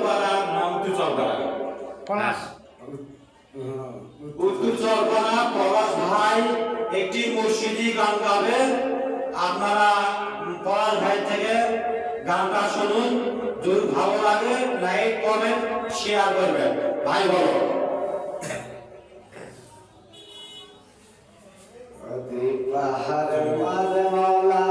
চরপাড়া না উত্তর চরপাড়া? পলাশ উত্তর চরপাড়া পলাশ ভাই একটি মুর্শিদি গান গাবেন। আপনারা পলাশ ভাই থেকে গানটা শুনুন, যদি ভালো লাগে লাইক কমেন্ট শেয়ার করবেন। ভাই বলো। পাহাড় মাঝে মাওলা